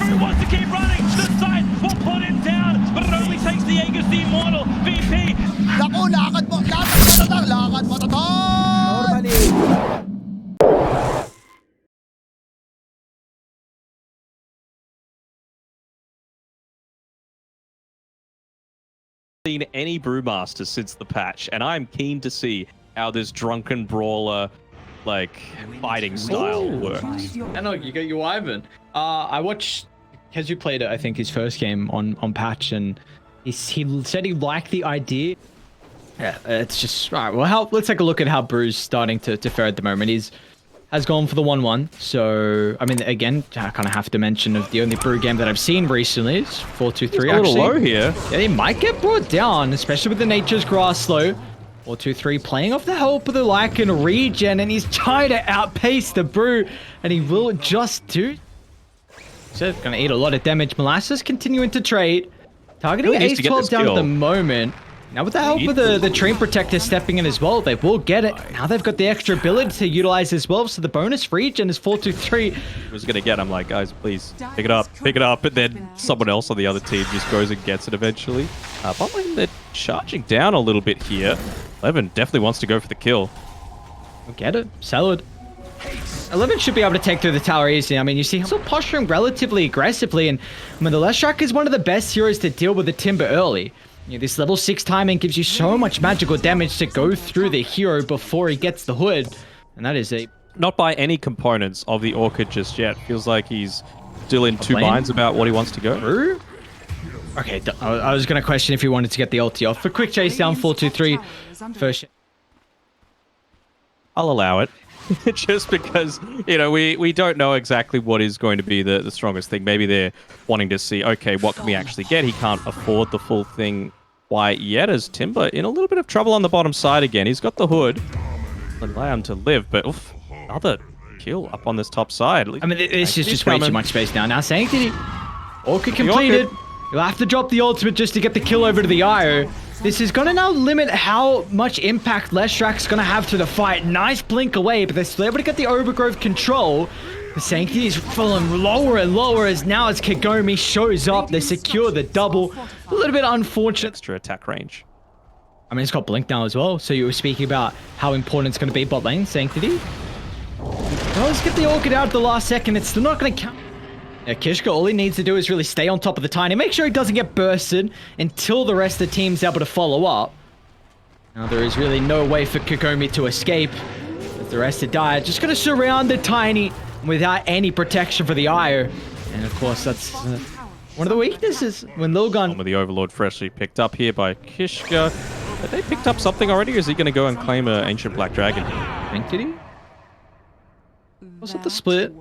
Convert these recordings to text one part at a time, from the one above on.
He wants to keep running. The side will put him down, but it only takes the Aegis the Immortal. VP. Naku, lakad mo to tol! Normally. Seen any Brewmasters since the patch, and I'm keen to see how this drunken brawler like fighting style works. Danog, you got your Ivan. I watched Kezu played it, I think his first game on patch, and he said he liked the idea. Yeah, it's just all right. Well, let's take a look at how Brew's starting to fare at the moment. Has gone for the 1-1. So, I mean, again, I kind of have to mention of the only Brew game that I've seen recently is 4-2-3. A little low here. Yeah, he might get brought down, especially with the Nature's Grass slow. 4-2-3 playing off the help of the Lycan regen, and he's trying to outpace the Brew, and he will just do. So, gonna eat a lot of damage. Molasses continuing to trade. Targeting Really needs to get Ace-12 this down kill. at the moment. Now with the help of the Train Protector stepping in as well, they will get it. Now they've got the extra ability to utilize as well, so the bonus regen is 4-2-3. Was gonna get. I'm like, guys, please pick it up, and then someone else on the other team just goes and gets it eventually. Bot lane, they're charging down a little bit here. Eleven definitely wants to go for the kill. We'll get it. Salad. 11 should be able to take through the tower easy. I mean, you see him still posturing relatively aggressively, and I mean, the Leshrac is one of the best heroes to deal with the Timber early. You know, this level 6 timing gives you so much magical damage to go through the hero before he gets the hood. And that is a... Not by any components of the Orchid just yet. Feels like he's still in two minds about what he wants to go. Brew? Okay, I was going to question if he wanted to get the ulti off. But quick chase down, 4-2-3. First... I'll allow it. Just because, you know, we don't know exactly what is going to be the strongest thing. Maybe they're wanting to see, okay, what can we actually get? He can't afford the full thing quite yet, as Timber in a little bit of trouble on the bottom side again. He's got the hood. Allow him to live, but oof, another kill up on this top side. I mean, this is just way too much space now. Now, Sanctity. Orchid completed. You'll have to drop the ultimate just to get the kill over to the IO. This is going to now limit how much impact Leshrac's going to have to the fight. Nice blink away, but they're still able to get the Overgrowth control. The Sanctity is falling lower and lower as now as Kagome shows up. They secure the double. A little bit unfortunate. Extra attack range. I mean, it's got blink now as well. So you were speaking about how important it's going to be bot lane, Sanctity. Well, let's get the Orchid out at the last second. It's still not going to count. Yeah, Kishka, all he needs to do is really stay on top of the Tiny. Make sure he doesn't get bursted until the rest of the team's able to follow up. Now, there is really no way for Kagome to escape. As the rest of Dire just going to surround the Tiny without any protection for the IO. And, of course, that's one of the weaknesses when Lilgun... With the Overlord freshly picked up here by Kishka. Have they picked up something already, or is he going to go and claim an Ancient Black Dragon? Think did he? Was it the split?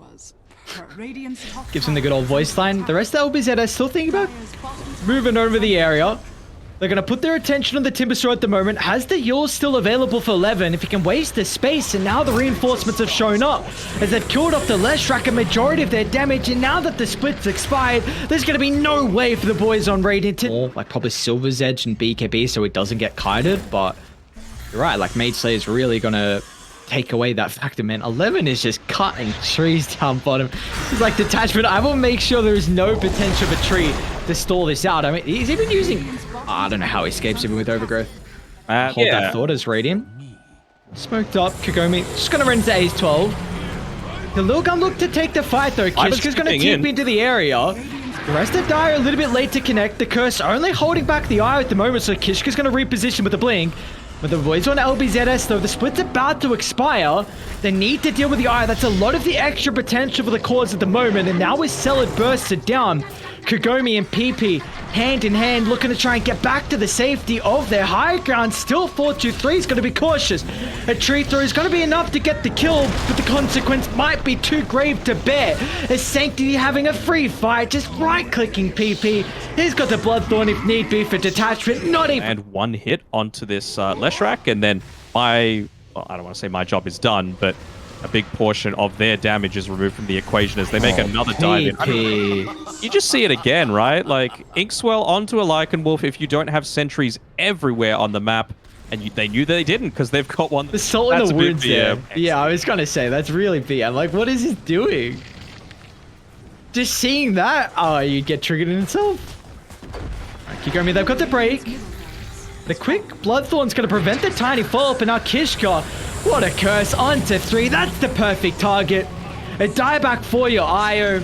Gives him the good old voice line. The rest of LBZS still thinking about moving over the area. They're going to put their attention on the Timber Straw at the moment. Has the Yule still available for 11? If he can waste the space, and now the reinforcements have shown up as they've killed off the Leshrac a majority of their damage, and now that the split's expired, there's going to be no way for the boys on Radiant to... Or like probably Silver's Edge and BKB so it doesn't get kited, but you're right, like Maid Slayer's really going to take away that factor, man. 11 is just cutting trees down bottom. It's like detachment. I will make sure there is no potential of a tree to stall this out. I mean, he's even using... I don't know how he escapes even with Overgrowth. Hold that thought as Radiant. Smoked up. Kagome just going to run into Ace 12. The Lilgun look to take the fight though. Kishka's going to TP into the area. The rest of Dire a little bit late to connect. The Curse only holding back the eye at the moment, so Kishka's going to reposition with the blink. With the boys on LBZS though, the split's about to expire. They need to deal with the eye. That's a lot of the extra potential for the cause at the moment. And now with Celid bursted down, Kagome and PP hand in hand looking to try and get back to the safety of their high ground. Still 4-2-3 is going to be cautious. A tree throw is going to be enough to get the kill, but the consequence might be too grave to bear. As Sanctity having a free fight, just right-clicking PP. He's got the Bloodthorn if need be for detachment, not even... And one hit onto this Leshrac, and then I don't want to say my job is done, but a big portion of their damage is removed from the equation as they make another dive in. You just see it again, right? Like, Inkswell onto a Lycan Wolf if you don't have sentries everywhere on the map, and they knew they didn't because they've got one. The salt in the wounds there. Yeah, I was going to say, that's really BM. Like, what is he doing? Just seeing that, oh, you'd get triggered in itself. Right, Kigami, they've got the break. The quick Bloodthorn's going to prevent the tiny follow-up, and now Kishka, what a curse, onto 3. That's the perfect target. A dieback for your IO.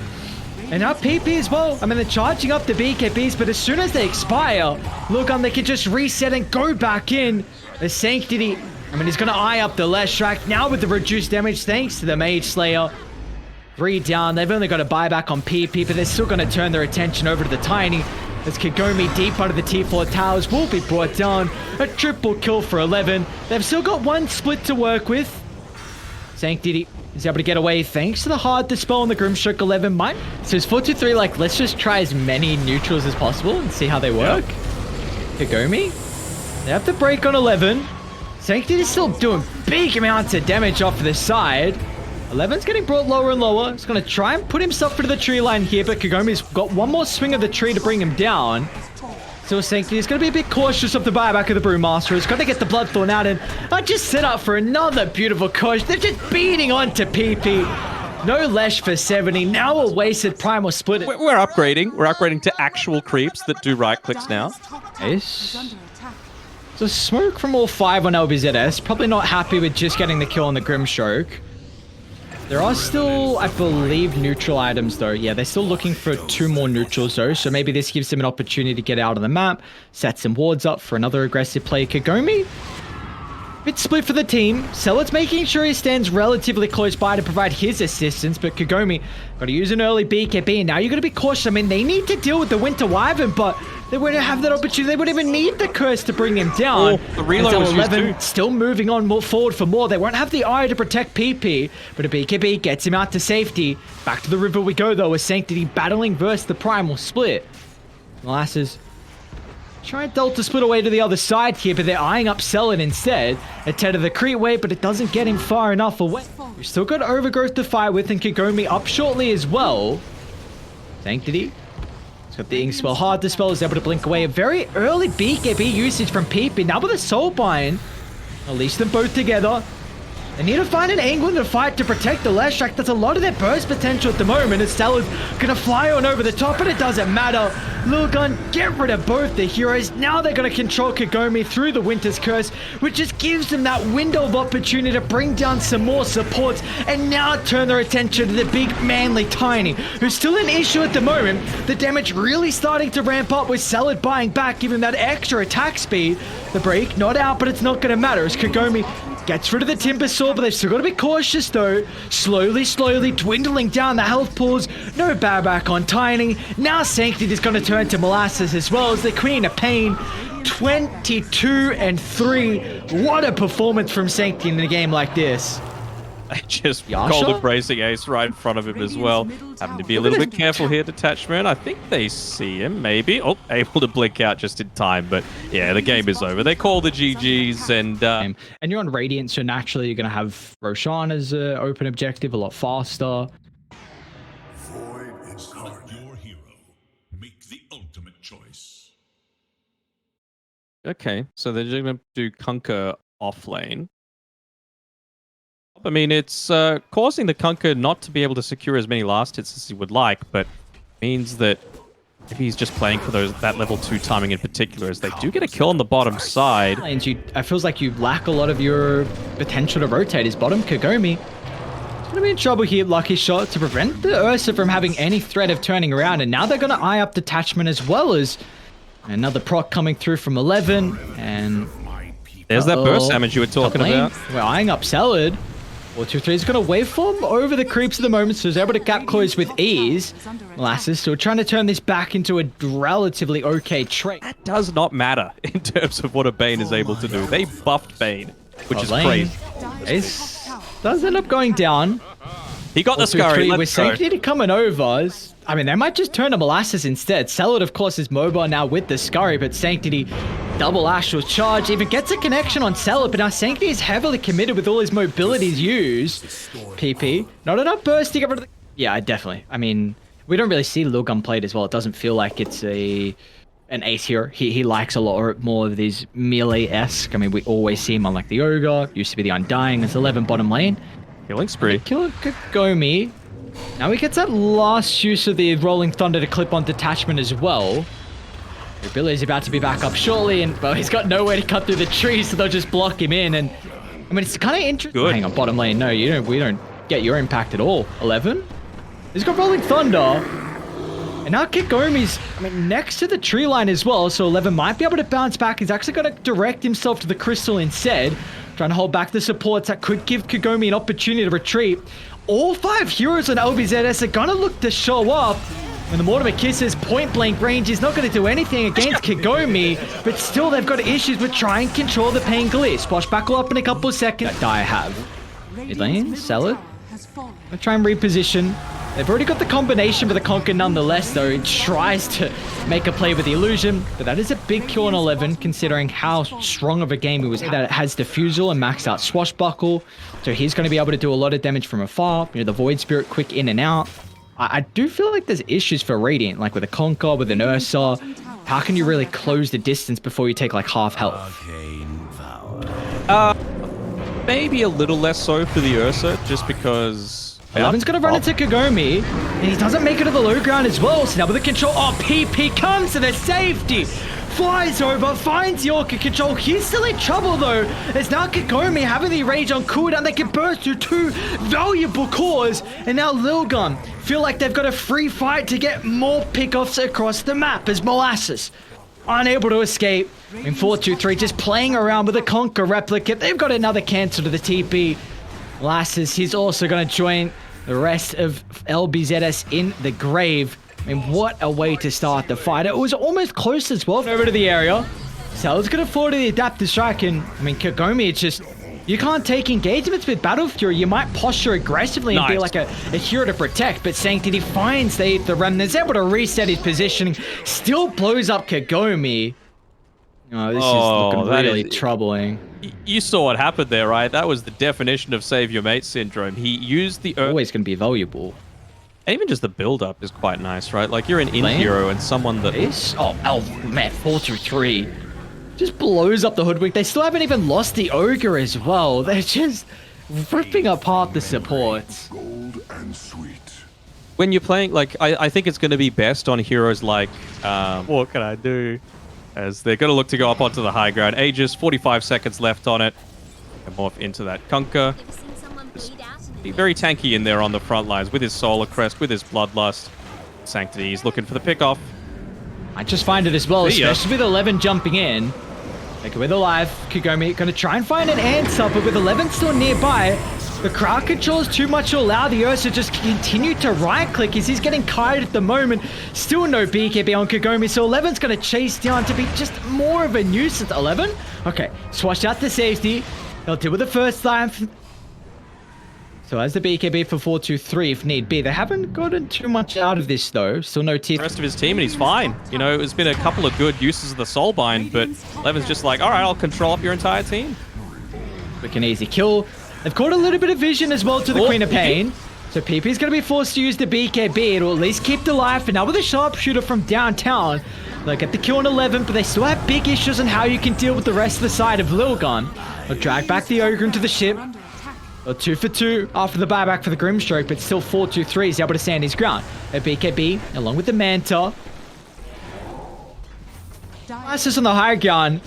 And now PP as well. I mean, they're charging up the BKBs, but as soon as they expire, Lilgun, they can just reset and go back in. The Sanctity, I mean, he's going to eye up the Leshrac now with the reduced damage thanks to the Mage Slayer. 3 down. They've only got a buyback on PP, but they're still going to turn their attention over to the Tiny. As Kagome deep under the T4 towers will be brought down. A triple kill for 11. They've still got 1 split to work with. Sanctity is able to get away thanks to the hard dispel on the Grimstroke 11. So it's 4-2-3, like, let's just try as many neutrals as possible and see how they work. Yep. Kagome, they have to break on 11. Sanctity is still doing big amounts of damage off the side. 11's getting brought lower and lower. He's going to try and put himself into the tree line here, but Kagome's got 1 more swing of the tree to bring him down. Still Sanctity is going to be a bit cautious of the buyback of the Brewmaster. He's got to get the Bloodthorn out and just set up for another beautiful push. They're just beating onto PP. No Lesh for 70. Now a wasted Primal Split. We're upgrading. We're upgrading to actual creeps that do right clicks now. Yes. So smoke from all 5 on LBZS. Probably not happy with just getting the kill on the Grimstroke. There are still, I believe, neutral items though. Yeah, they're still looking for 2 more neutrals though. So maybe this gives them an opportunity to get out of the map. Set some wards up for another aggressive play. Kagome, bit split for the team. Celad's making sure he stands relatively close by to provide his assistance. But Kagome got to use an early BKB. And now you're going to be cautious. I mean, they need to deal with the Winter Wyvern, but they wouldn't have that opportunity. They wouldn't even need the curse to bring him down. Oh, the reload was 11 still moving on more forward for more. They won't have the eye to protect PP, but a BKB gets him out to safety. Back to the river we go though, with Sanctity battling versus the Primal Split. Molasses trying Delta split away to the other side here, but they're eyeing up Celid instead. A Ted of the creep wave, but it doesn't get him far enough away. We've still got Overgrowth to fight with, and Kagome up shortly as well. Sanctity got the Ink Spell, hard dispel, is able to blink away. A very early BKB usage from PP. Now with a Soulbind, release them both together. They need to find an angle in the fight to protect the Leshrac. That's a lot of their burst potential at the moment. As Stella's gonna fly on over the top, but it doesn't matter. Lilgun, get rid of both the heroes. Now they're gonna control Kagome through the Winter's Curse, which just gives them that window of opportunity to bring down some more supports and now turn their attention to the big manly Tiny, who's still an issue at the moment. The damage really starting to ramp up with Celid buying back, giving that extra attack speed. The break not out, but it's not gonna matter as Kagome gets rid of the Timber Saw, but they've still got to be cautious though. Slowly dwindling down the health pools. No buyback on Tiny. Now Sanctity is going to turn to Molasses as well as the Queen of Pain. 22-3. What a performance from Sanctity in a game like this. They just cold embracing Ace right in front of him as well. Having to be a little bit careful here, Detachment. I think they see him, maybe. Oh, able to blink out just in time. But yeah, the game is over. They call the GGs and you're on Radiant, so naturally you're going to have Roshan as an open objective a lot faster. Void incarnate. Your hero. Make the ultimate choice. Okay, so they're going to do Kunkka off lane. I mean, it's causing the Kunkka not to be able to secure as many last hits as he would like, but means that maybe he's just playing for that level 2 timing in particular, as they do get a kill on the bottom side. And I feels like you lack a lot of your potential to rotate his bottom. Kagome is going to be in trouble here. Lucky shot to prevent the Ursa from having any threat of turning around, and now they're going to eye up Detachment as well as another proc coming through from 11, and there's that burst damage you were talking about. We're eyeing up Celid. 4-2-3 is going to waveform over the creeps at the moment, so he's able to gap close with ease. Molasses still trying to turn this back into a relatively okay trade. That does not matter in terms of what a Bane is able to do. They buffed Bane, which is crazy. Ace does end up going down. He got the Scurry. With Sanctity coming over. I mean, they might just turn to Molasses instead. Celid, of course, is mobile now with the Scurry, but Sanctity double Astral Charge. Even gets a connection on Celid, but now Sanctity is heavily committed with all his mobilities used. PP. Not enough burst to get rid of the... Yeah, definitely. I mean, we don't really see Lilgun played as well. It doesn't feel like it's an ace hero. He likes a lot more of these melee-esque. I mean, we always see him on like the Ogre. Used to be the Undying. It's 11 bottom lane. Killing spree. Kill Kagome. Now he gets that last use of the Rolling Thunder to clip on detachment as well. Billy's about to be back up shortly, and well, he's got nowhere to cut through the trees, so they'll just block him in. And I mean, it's kind of interesting. Hang on, bottom lane. No, you don't. We don't get your impact at all. 11. He's got Rolling Thunder, and now Kigomi's, I mean, next to the tree line as well. So 11 might be able to bounce back. He's actually going to direct himself to the crystal instead, trying to hold back the supports that could give Kigomi an opportunity to retreat. All 5 heroes on LBZS are going to look to show up. When the Mortimer Kisses point blank range is not going to do anything against Kigomi, but still they've got issues with trying to control the Pangolier. Swashbuckle up in a couple of seconds. That die have. Mid lane, sell it. Gonna try and reposition. They've already got the combination for the Conquer nonetheless, though. It tries to make a play with the illusion, but that is a big kill on 11, considering how strong of a game it was. That it has Diffusal and maxed out Swashbuckle, so he's going to be able to do a lot of damage from afar. You know, the Void Spirit quick in and out. I do feel like there's issues for Radiant, like with a Conquer, with an Ursa. How can you really close the distance before you take like half health? Maybe a little less so for the Ursa, just because... 11's going to run into Kigomi, and he doesn't make it to the low ground as well. So now with the control, PP comes to the safety. Flies over, finds the Orca control. He's still in trouble though. There's now Kigomi having the rage on cooldown. They can burst through 2 valuable cores. And now Lilgun feel like they've got a free fight to get more pickoffs across the map as Molasses unable to escape. In 4-2-3, just playing around with a Conquer replicate. They've got another cancel to the TP. Molasses, he's also going to join the rest of LBZS in the grave. I mean, what a way to start the fight. It was almost close as well. Over to the area. Sal's going to fall to the adaptive strike. And, I mean, Kigomi, it's just... You can't take engagements with Battle Fury. You might posture aggressively and be like a hero to protect. But Sanctity finds the remnants, able to reset his positioning. Still blows up Kigomi. Oh, this is looking really troubling. You saw what happened there, right? That was the definition of save your mate syndrome. He used the... Always going to be valuable. And even just the build-up is quite nice, right? Like, you're an in-hero and someone that... Oh, man, 4-2-3. Just blows up the Hoodwink. They still haven't even lost the Ogre as well. They're just ripping apart the supports. Gold and sweet. When you're playing, like, I think it's going to be best on heroes like... what can I do? As they're going to look to go up onto the high ground. Aegis, 45 seconds left on it. And morph into that Conquer. Be very tanky in there on the front lines with his Solar Crest, with his Bloodlust. Sanctity, he's looking for the pickoff. I just find it as well, especially with 11 jumping in. Like with alive, Kigomi going to try and find an answer, but with 11 still nearby, the crowd controls too much to allow the Ursa just continue to right-click as he's getting kited at the moment. Still no BKB on Kigomi, so 11's going to chase down to be just more of a nuisance. 11? Okay, swatched out to safety. They'll deal with the first time. So as the BKB for 4-2-3 if need be. They haven't gotten too much out of this though. Still no teeth. The rest of his team and he's fine. You know, it's been a couple of good uses of the Soulbind, but 11's just like, all right, I'll control up your entire team. Quick and easy kill. They've caught a little bit of vision as well to the Queen of Pain. So PP's going to be forced to use the BKB. It'll at least keep the life. And now with a sharpshooter from downtown, they'll get the kill on 11, but they still have big issues on how you can deal with the rest of the side of Lilgun. They'll drag back the Ogre into the ship. 2 for 2 after the buyback for the Grimstroke, but still 4-2-3. He's able to stand his ground. A BKB along with the Manta. Isis on the high ground.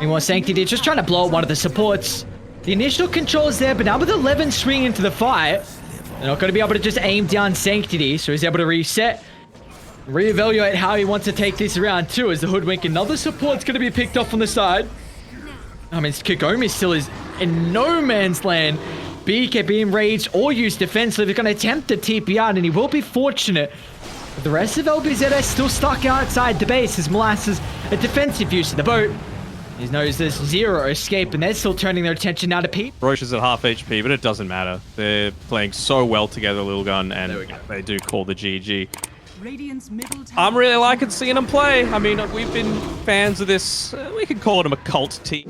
Meanwhile, Sanctity just trying to blow up one of the supports. The initial control is there, but now with 11 swinging into the fight, they're not going to be able to just aim down Sanctity, so he's able to reset, reevaluate how he wants to take this round too, as the Hoodwink. Another support's going to be picked off on the side. I mean, Kigomi still is in no man's land. BKB enraged or used defensively. They're going to attempt to TP out, and he will be fortunate. But the rest of LBZS still stuck outside the base as Molasses a defensive use of the boat. He knows there's zero escape, and they're still turning their attention now to Pete. Roche is at half HP, but it doesn't matter. They're playing so well together, Lilgun, and they do call the GG. I'm really liking seeing them play. I mean, we've been fans of this. We could call them a cult team.